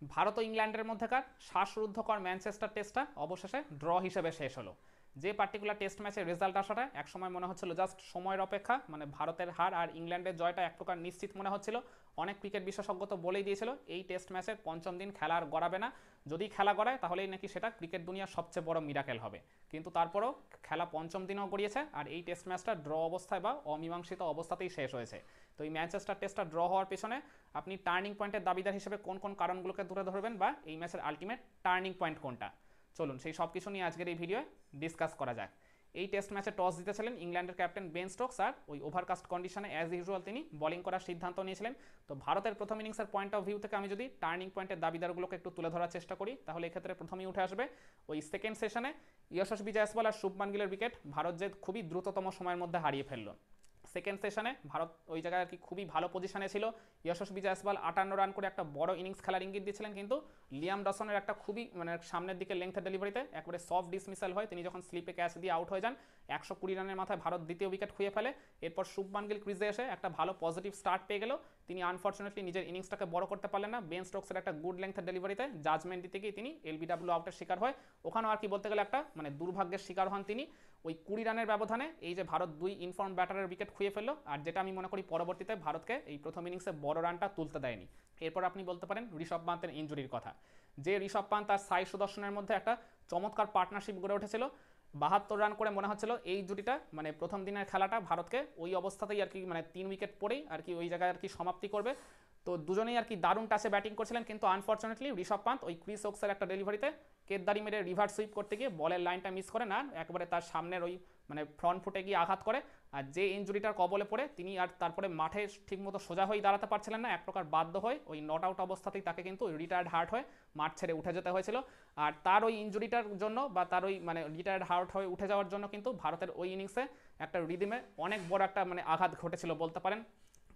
ভারত ও ইংল্যান্ডের মধ্যেকার শ্বাসরুদ্ধকর ম্যানচেস্টার টেস্টটা অবশেষে ড্র হিসেবে শেষ হলো। যে পার্টিকুলার টেস্ট ম্যাচের রেজাল্ট আসাটা একসময় মনে হচ্ছিল জাস্ট সময়ের অপেক্ষা, মানে ভারতের হার আর ইংল্যান্ডের জয়টা এক প্রকার নিশ্চিত মনে হচ্ছিল। অনেক ক্রিকেট বিশেষজ্ঞ তো বলেই দিয়েছিল এই টেস্ট ম্যাচের পঞ্চম দিন খেলা আর গড়াবে না, যদি খেলা গড়ায় তাহলেই নাকি সেটা ক্রিকেট দুনিয়ার সবচেয়ে বড় মিরাকেল হবে। কিন্তু তারপরেও খেলা পঞ্চম দিনেও গড়িয়েছে আর এই টেস্ট ম্যাচটা ড্র অবস্থায় বা অমীমাংসিত অবস্থাতেই শেষ হয়েছে। তো এই ম্যানচেস্টার টেস্টটা ড্র হওয়ার পেছনে আপনি টার্নিং পয়েন্টের দাবিদার হিসেবে কোন কোন কারণগুলোকে তুলে ধরবেন বা এই ম্যাচের আলটিমেট টার্নিং পয়েন্ট কোনটা, চলুন সেই সব কিছু নিয়ে আজকের এই ভিডিওয়ে ডিসকাস করা যাক। এই টেস্ট ম্যাচে টস জিতেছিলেন ইংল্যান্ডের ক্যাপ্টেন বেন স্টোকস আর ওই ওভারকাস্ট কন্ডিশনে অ্যাজ ইউজুয়াল তিনি বোলিং করার সিদ্ধান্ত নিয়েছিলেন। তো ভারতের প্রথম ইনিংসের পয়েন্ট অফ ভিউ থেকে আমি যদি টার্নিং পয়েন্টের দাবিদারগুলোকে একটু তুলে ধরার চেষ্টা করি, তাহলে এক্ষেত্রে প্রথমেই উঠে আসবে ওই সেকেন্ড সেশনে যশস্বী জয়সওয়াল আর শুভমান গিলের উইকেট ভারত যে খুবই দ্রুততম সময়ের মধ্যে হারিয়ে ফেলল। সেকেন্ড সেশনে ভারত ওই জায়গায় আর কি খুবই ভালো পজিশনে ছিল। যশস্বী জয়সওয়াল 58 রান করে একটা বড় ইনিংস খেলার ইঙ্গিত দিয়েছিলেন, কিন্তু লিয়াম ডসনের একটা খুবই মানে সামনের দিকে লেংথের ডেলিভারিতে একবারে সফট ডিসমিসাল হয়, তিনি যখন স্লিপে ক্যাচ দিয়ে আউট হয়ে যান। 120 রানের মাথায় ভারত দ্বিতীয় উইকেট খুঁয়ে ফেলে। এরপর শুভমান গিল ক্রিজে এসে একটা ভালো পজিটিভ স্টার্ট পেয়ে গেল, তিনি আনফর্চুনেটলি নিজের ইনিংসটাকে বড় করতে পারলেন না। বেন স্টোকসের একটা গুড লেংথের ডেলিভারিতে জাজমেন্ট দিতে গিয়ে তিনি এলবিডব্লিউ আউটের শিকার হয়। ওখানেও আর কি বলতে গেলে একটা মানে দুর্ভাগ্যের শিকার হন তিনি। ওই 20 রানের ব্যবধানে এই যে ভারত দুই ইনফর্ম ব্যাটারের উইকেট খুঁয়ে ফেললো, আর যেটা আমি মনে করি পরবর্তীতে ভারতকে এই প্রথম ইনিংসে বড় রানটা তুলতে দেয়নি। এরপর আপনি বলতে পারেন ঋষভ পান্তের ইঞ্জুরির কথা, যে ঋষভ পান্ত আর সাই সুদর্শনের মধ্যে একটা চমৎকার পার্টনারশিপ গড়ে উঠেছিল। 72 রান করে মনে হচ্ছিল এই জুটিটা মানে প্রথম দিনের খেলাটা ভারতকে ওই অবস্থাতেই আর কি মানে 3 উইকেট পরেই আর কি ওই জায়গায় আর কি সমাপ্তি করবে। তো দুজনেই আর কি দারুণ টাচে ব্যাটিং করছিলেন, কিন্তু আনফর্চুনেটলি ঋষভ পান্ত ওই ক্রিস ওকসের একটা ডেলিভারিতে কেদারি মেরে রিভার্স সুইপ করতে গিয়ে বলের লাইনটা মিস করে না, একেবারে তার সামনের ওই মানে ফ্রন্ট ফুটে গিয়ে আঘাত করে। আর যে ইঞ্জুরিটার কবলে পড়ে তিনি আর তারপরে মাঠে ঠিকমতো সোজা হয়ে দাঁড়াতে পারছিলেন না, এক প্রকার বাধ্য হয়ে ওই নট আউট অবস্থাতেই তাকে কিন্তু রিটায়ার্ড হার্ট হয়ে মাঠ ছেড়ে উঠে যেতে হয়েছিল। আর তার ওই ইঞ্জুরিটার জন্য বা তার ওই মানে রিটায়ার্ড হার্ট হয়ে উঠে যাওয়ার জন্য কিন্তু ভারতের ওই ইনিংসে একটা রিদিমে অনেক বড় একটা মানে আঘাত ঘটেছিল বলতে পারেন।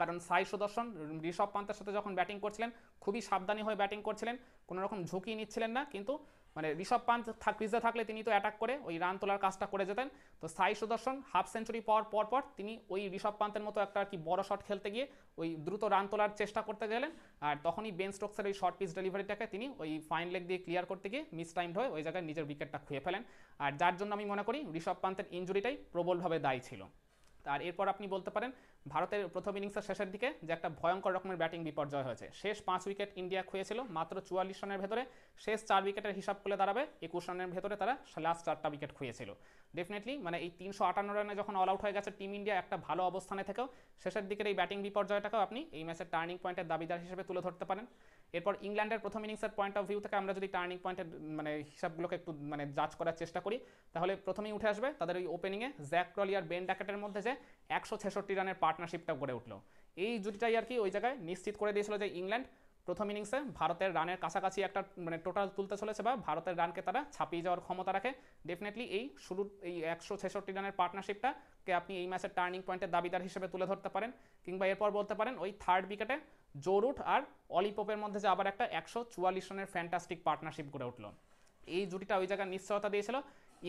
কারণ সাই সুদর্শন ঋষভ পান্তের সাথে যখন ব্যাটিং করছিলেন খুবই সাবধানী হয়ে ব্যাটিং করছিলেন, কোনো রকম ঝুঁকি নিচ্ছিলেন না, কিন্তু মানে ঋষভ পান্ত ক্রিজে থাকলে তিনি তো অ্যাটাক করে ওই রান তোলার কাজটা করে যেতেন। তো সাই সুদর্শন হাফ সেঞ্চুরি পাওয়ার পর তিনি ওই ঋষভ পান্তের মতো একটা আর কি বড় শট খেলতে গিয়ে ওই দ্রুত রান তোলার চেষ্টা করতে গেলেন, আর তখনই বেন স্টোকসের ওই শর্ট পিচ ডেলিভারিটাকে তিনি ওই ফাইন লেগ দিয়ে ক্লিয়ার করতে গিয়ে মিস টাইমড হয়ে ওই জায়গায় নিজের উইকেটটা খুঁয়ে ফেলেন। আর যার জন্য আমি মনে করি ঋষভ পান্তের ইঞ্জুরিটাই প্রবলভাবে দায়ী ছিল। আর এরপর আপনি বলতে পারেন ভারতের প্রথম ইনিংসের শেষের দিকে যে একটা ভয়ঙ্কর রকমের ব্যাটিং বিপর্যয় হয়েছে। শেষ 5 উইকেট ইন্ডিয়া খুঁয়েছিল মাত্র 44 রানের ভেতরে, শেষ 4 উইকেটের হিসাব করলে দাঁড়াবে 21 রানের ভেতরে তারা লাস্ট 4টা উইকেট খুঁয়েছিল। ডেফিনেটলি মানে এই 358 রানে যখন অল আউট হয়ে গেছে টিম ইন্ডিয়া একটা ভালো অবস্থানে থেকেও শেষের দিকের এই ব্যাটিং বিপর্যয়টাকেও আপনি এই ম্যাচের টার্নিং পয়েন্টের দাবিদার হিসেবে তুলে ধরতে পারেন। এরপর ইংল্যান্ডের প্রথম ইনিংসের পয়েন্ট অফ ভিউ থেকে আমরা যদি টার্নিং পয়েন্টের মানে হিসাবগুলোকে একটু মানে জাজ করার চেষ্টা করি, তাহলে প্রথমেই উঠে আসবে তাদের ওই ওপেনিংয়ে জ্যাক ক্রলি আর বেন ড্যাকেটের মধ্যে যে 166 রানের পার্টনারশিপটা গড়ে উঠলো। এই জুটিটাই আর কি ওই জায়গায় নিশ্চিত করে দিয়েছিল যে ইংল্যান্ড প্রথম ইনিংসে ভারতের রানের কাছাকাছি একটা মানে টোটাল তুলতে চলেছে বা ভারতের রানকে তারা ছাপিয়ে যাওয়ার ক্ষমতা রাখে। ডেফিনেটলি এই শুরুর এই 166 রানের পার্টনারশিপটাকে আপনি এই ম্যাচের টার্নিং পয়েন্টের দাবিদার হিসেবে তুলে ধরতে পারেন। কিংবা এরপর বলতে পারেন ওই থার্ড উইকেটে জো রুট আর অলি পোপের মধ্যে যে আবার একটা 144 রানের ফ্যান্টাস্টিক পার্টনারশিপ গড়ে উঠলো। এই জুটিটা ওই জায়গায় নিশ্চয়তা দিয়েছিল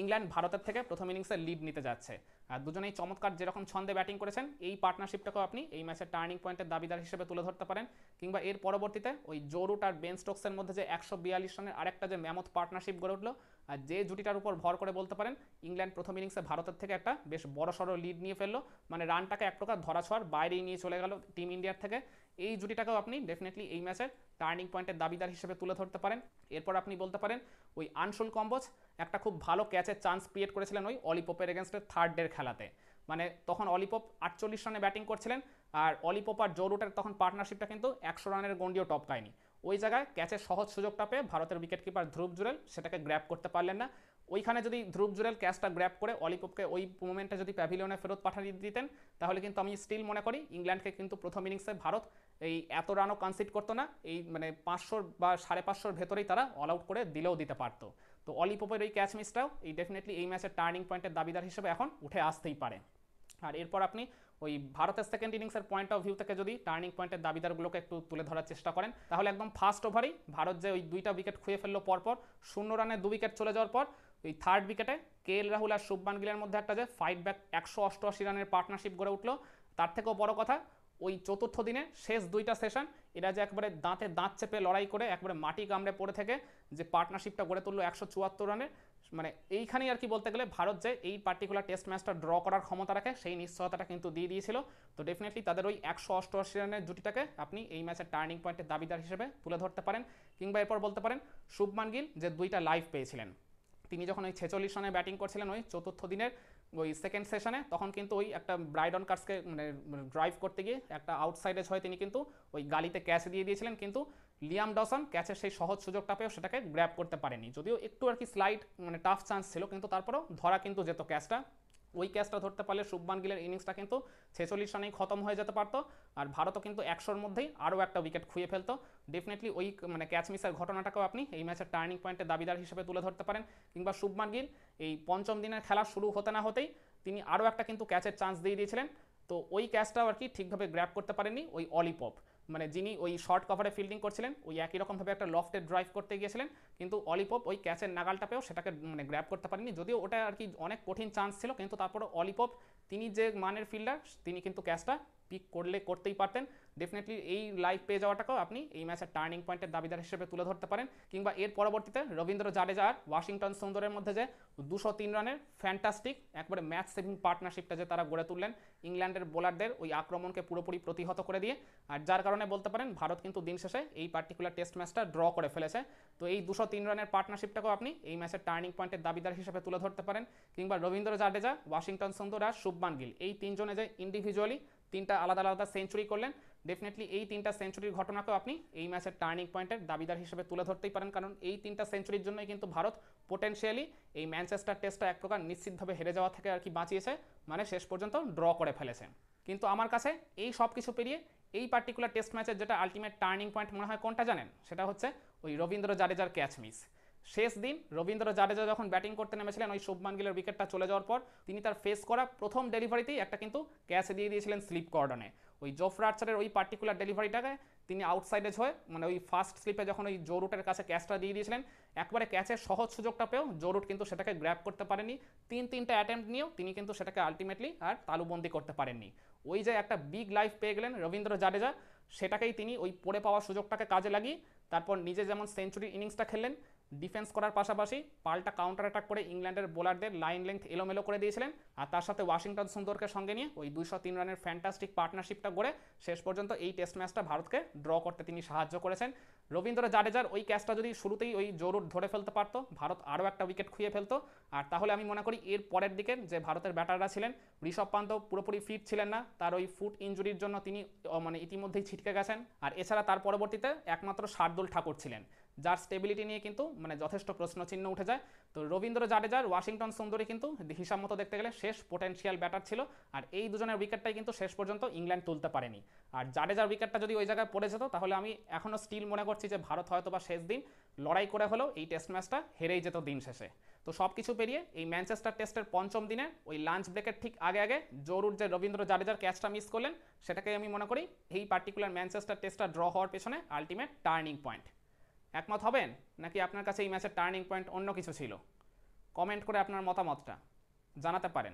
ইংল্যান্ড ভারতের থেকে প্রথম ইনিংসে লিড নিতে যাচ্ছে। আর দুজনেই চমৎকার যেরকম ছন্দে ব্যাটিং করেছেন, এই পার্টনারশিপটাকেও আপনি এই ম্যাচের টার্নিং পয়েন্টের দাবিদার হিসেবে তুলে ধরতে পারেন। কিংবা এর পরবর্তীতে ওই জো রুট আর বেন স্টোকসের মধ্যে যে 142 রানের আরেকটা যে ম্যামথ পার্টনারশিপ গড়ে উঠলো, আর যে জুটিটার উপর ভর করে বলতে পারেন ইংল্যান্ড প্রথম ইনিংসে ভারতের থেকে একটা বেশ বড়সড় লিড নিয়ে ফেললো, মানে রানটাকে এক প্রকার ধরাছোঁয়ার বাইরেই নিয়ে চলে গেল টিম ইন্ডিয়ার থেকে। এই জুটিটাকেও আপনি ডেফিনেটলি এই ম্যাচের টার্নিং পয়েন্টের দাবিদার হিসেবে তুলে ধরতে পারেন। এরপর আপনি বলতে পারেন ওই আনশুল কম্বোজ একটা খুব ভালো ক্যাচের চান্স ক্রিয়েট করেছিলেন ওই অলিপোপের এগেনস্টে থার্ড ডের খেলাতে। মানে তখন অলিপোপ 48 রানে ব্যাটিং করছিলেন, আর অলিপোপ আর জো রুটের তখন পার্টনারশিপটা কিন্তু 100 রানের গন্ডিও টপকায়নি। ওই জায়গায় ক্যাচের সহজ সুযোগটা পেয়ে ভারতের উইকেট কিপার ধ্রুব জুরেল সেটাকে গ্র্যাব করতে পারলেন না। ওইখানে যদি ধ্রুব জুরেল ক্যাচটা গ্র্যাব করে অলিপোপকে ওই মোমেন্টে যদি প্যাভিলিয়নে ফেরত পাঠিয়ে দিতেন, তাহলে কিন্তু আমি স্টিল মনে করি ইংল্যান্ডকে কিন্তু প্রথম ইনিংসে ভারত এই এত রানও কনসিড করতো না, এই মানে 500 বা 550 ভেতরেই তারা অল আউট করে দিলেও দিতে পারতো। তো অলি পোপের এই ক্যাচ মিসটাও এই ডেফিনেটলি এই ম্যাচের টার্নিং পয়েন্টের দাবিদার হিসেবে এখন উঠে আসতেই পারে। আর এরপর আপনি ওই ভারতের সেকেন্ড ইনিংসের পয়েন্ট অফ ভিউ থেকে যদি টার্নিং পয়েন্টের দাবিদারগুলোকে একটু তুলে ধরার চেষ্টা করেন, তাহলে একদম ফার্স্ট ওভারেই ভারত যে ওই 2টা উইকেট খুঁয়ে ফেললো পরপর 0 রানে 2 উইকেট চলে যাওয়ার পর ওই থার্ড উইকেটে KL রাহুল আর শুভমান গিলের মধ্যে একটা যে ফাইট ব্যাক 188 রানের পার্টনারশিপ গড়ে উঠলো। তার থেকেও বড় কথা ওই চতুর্থ দিনের শেষ দুইটা সেশন এরা যে একবারে দাঁতে দাঁত চেপে লড়াই করে একবারে মাটি কামড়ে পড়ে থেকে যে পার্টনারশিপটা গড়ে তুললো 174 রানের, মানে এইখানেই আর কি বলতে গেলে ভারত যে এই পার্টিকুলার টেস্ট ম্যাচটা ড্র করার ক্ষমতা রাখে সেই নিশ্চয়তাটা কিন্তু দিয়ে দিয়েছিল। তো ডেফিনেটলি তাদের ওই 188 রানের জুটিটাকে আপনি এই ম্যাচের টার্নিং পয়েন্টের দাবিদার হিসেবে তুলে ধরতে পারেন। কিংবা এরপর বলতে পারেন শুভমান গিল যে দুইটা লাইভ পেয়েছিলেন, তিনি যখন ওই 46 রানে ব্যাটিং করছিলেন ওই চতুর্থ দিনের ওই সেকেন্ড সেশনে, তখন কিন্তু ওই একটা ব্রাইডন কার্সকে মানে ড্রাইভ করতে গিয়ে একটা আউটসাইডে হয়ে তিনি কিন্তু ওই গালিতে ক্যাচ দিয়ে দিয়েছিলেন, কিন্তু লিয়াম ডসন ক্যাচের সেই সহজ সুযোগটা পেয়েও সেটাকে গ্র্যাব করতে পারেনি, যদিও একটু আর কি স্লাইড মানে টাফ চান্স ছিল, কিন্তু তারপরেও ধরা কিন্তু যেত ক্যাচটা। ওই ক্যাচটা ধরতে পারলে শুভমান গিলের ইনিংসটা কিন্তু 46 রানেই খতম হয়ে যেতে পারতো, আর ভারতও কিন্তু 100-র মধ্যেই আরও একটা উইকেট খুঁয়ে ফেলতো। ডেফিনেটলি ওই মানে ক্যাচ মিসের ঘটনাটাকেও আপনি এই ম্যাচের টার্নিং পয়েন্টের দাবিদার হিসেবে তুলে ধরতে পারেন। কিংবা শুভমান গিল এই পঞ্চম দিনের খেলা শুরু হতে না হতেই তিনি আরও একটা কিন্তু ক্যাচের চান্স দিয়ে দিয়েছিলেন, তো ওই ক্যাচটাও আর কি ঠিকভাবে গ্র্যাব করতে পারেননি ওই অলি পপ, মানে যিনি ওই শর্ট কভারে ফিল্ডিং করছিলেন ওই একই রকমভাবে একটা লফটে ড্রাইভ করতে গিয়েছিলেন, কিন্তু অলি পপ ওই ক্যাচের নাগালটা পেয়েও সেটাকে মানে গ্র্যাব করতে পারেননি, যদিও ওটা আর কি অনেক কঠিন চান্স ছিল, কিন্তু তারপরে অলি পপ তিনি যে মানের ফিল্ডার তিনি কিন্তু ক্যাচটা পিক করতেই পারতেন। ডেফিনেটলি এই লাইভ পেয়ে যাওয়াটাকেও আপনি এই ম্যাচের টার্নিং পয়েন্টের দাবিদার হিসেবে তুলে ধরতে পারেন। কিংবা এর পরবর্তীতে রবীন্দ্র জাডেজা আর ওয়াশিংটন সুন্দরের মধ্যে যে 203 রানের ফ্যান্টাস্টিক একবারে ম্যাচ সেভিং পার্টনারশিপটা যে তারা গড়ে তুললেন ইংল্যান্ডের বোলারদের ওই আক্রমণকে পুরোপুরি প্রতিহত করে দিয়ে, আর যার কারণে বলতে পারেন ভারত কিন্তু দিন শেষে এই পার্টিকুলার টেস্ট ম্যাচটা ড্র করে ফেলেছে। তো এই 203 রানের পার্টনারশিপটাকেও আপনি এই ম্যাচের টার্নিং পয়েন্টের দাবিদার হিসেবে তুলে ধরতে পারেন। কিংবা রবীন্দ্র জাডেজা, ওয়াশিংটন সুন্দর আর শুভমান গিল এই তিনজনে যে ইন্ডিভিজুয়ালি তিনটা আলাদা আলাদা সেঞ্চুরি করলেন, ডেফিনেটলি এই তিনটা সেঞ্চুরির ঘটনাকেও আপনি এই ম্যাচের টার্নিং পয়েন্টের দাবিদার হিসেবে তুলে ধরতেই পারেন, কারণ এই তিনটা সেঞ্চুরির জন্যই কিন্তু ভারত পোটেনশিয়ালি এই ম্যানচেস্টার টেস্টটা এক প্রকার নিশ্চিতভাবে হেরে যাওয়া থেকে আর কি বাঁচিয়েছে, মানে শেষ পর্যন্ত ড্র করে ফেলেছে। কিন্তু আমার কাছে এই সব কিছু পেরিয়ে এই পার্টিকুলার টেস্ট ম্যাচের যেটা আলটিমেট টার্নিং পয়েন্ট মনে হয় কোনটা জানেন, সেটা হচ্ছে ওই রবীন্দ্র জাডেজার ক্যাচ মিস। শেষ দিন রবীন্দ্র জাডেজা যখন ব্যাটিং করতে নেমেছিলেন ওই শুভমান গিলের উইকেটটা চলে যাওয়ার পর তিনি তার ফেস করা প্রথম ডেলিভারিতেই একটা কিন্তু ক্যাচ দিয়ে দিয়েছিলেন স্লিপ কর্ডনে। ওই জোফরা আর্চারের ওই পার্টিকুলার ডেলিভারিটাকে তিনি আউটসাইডে হয়ে মানে ওই ফার্স্ট স্লিপে যখন ওই জো রুটের কাছে ক্যাচটা দিয়ে দিয়েছিলেন, একবারে ক্যাচের সহজ সুযোগটা পেয়েও জো রুট কিন্তু সেটাকে গ্র্যাব করতে পারেনি, তিনটা অ্যাটেম্প্ট নিয়েও তিনি কিন্তু সেটাকে আলটিমেটলি আর তালুবন্দি করতে পারেননি। ওই যে একটা বিগ লাইফ পেয়ে গেলেন রবীন্দ্র জাডেজা, সেটাকেই তিনি ওই পড়ে পাওয়া সুযোগটাকে কাজে লাগিয়ে তারপর নিজে যেমন সেঞ্চুরির ইনিংসটা খেললেন, ডিফেন্স করার পাশাপাশি পাল্টা কাউন্টার অ্যাটাক করে ইংল্যান্ডের বোলারদের লাইন লেন্থ এলোমেলো করে দিয়েছিলেন, আর তার সাথে ওয়াশিংটন সুন্দরকে সঙ্গে নিয়ে ওই 203 রানের ফ্যান্টাস্টিক পার্টনারশিপটা গড়ে শেষ পর্যন্ত এই টেস্ট ম্যাচটা ভারতকে ড্র করতে তিনি সাহায্য করেছেন। রবীন্দ্র জাডেজার ওই ক্যাচটা যদি শুরুতেই ওই জোরুট ধরে ফেলতে পারতো, ভারত আরও একটা উইকেট খুঁয়ে ফেলতো, আর তাহলে আমি মনে করি এর পরের দিকে যে ভারতের ব্যাটাররা ছিলেন, ঋষভ পান্ত পুরোপুরি ফিট ছিলেন না, তার ওই ফুট ইঞ্জুরির জন্য তিনি মানে ইতিমধ্যেই ছিটকে গেছেন, আর এছাড়া তার পরবর্তীতে একমাত্র শার্দুল ঠাকুর ছিলেন যার স্টেবিলিটি নিয়ে কিন্তু মানে যথেষ্ট প্রশ্নচিহ্ন উঠে যায়। তো রবীন্দ্র জাডেজার ওয়াশিংটন সুন্দরী কিন্তু হিসাব মতো দেখতে গেলে শেষ পোটেনশিয়াল ব্যাটার ছিল, আর এই দুজনের উইকেটটাই কিন্তু শেষ পর্যন্ত ইংল্যান্ড তুলতে পারেনি। আর জাডেজার উইকেটটা যদি ওই জায়গায় পড়ে যেত তাহলে আমি এখনও স্টিল মনে করছি যে ভারত হয়তো বা শেষ দিন লড়াই করে হলেও এই টেস্ট ম্যাচটা হেরেই যেত দিন শেষে। তো সব কিছু পেরিয়ে এই ম্যানচেস্টার টেস্টের পঞ্চম দিনে ওই লাঞ্চ ব্রেকের ঠিক আগে আগে জোরুট যে রবীন্দ্র জাডেজার ক্যাচটা মিস করলেন, সেটাকে আমি মনে করি এই পার্টিকুলার ম্যানচেস্টার টেস্টটা ড্র হওয়ার পেছনে আলটিমেট টার্নিং পয়েন্ট। একমত হবেন নাকি আপনার কাছে এই ম্যাচের টার্নিং পয়েন্ট অন্য কিছু ছিল? কমেন্ট করে আপনার মতামতটা জানাতে পারেন।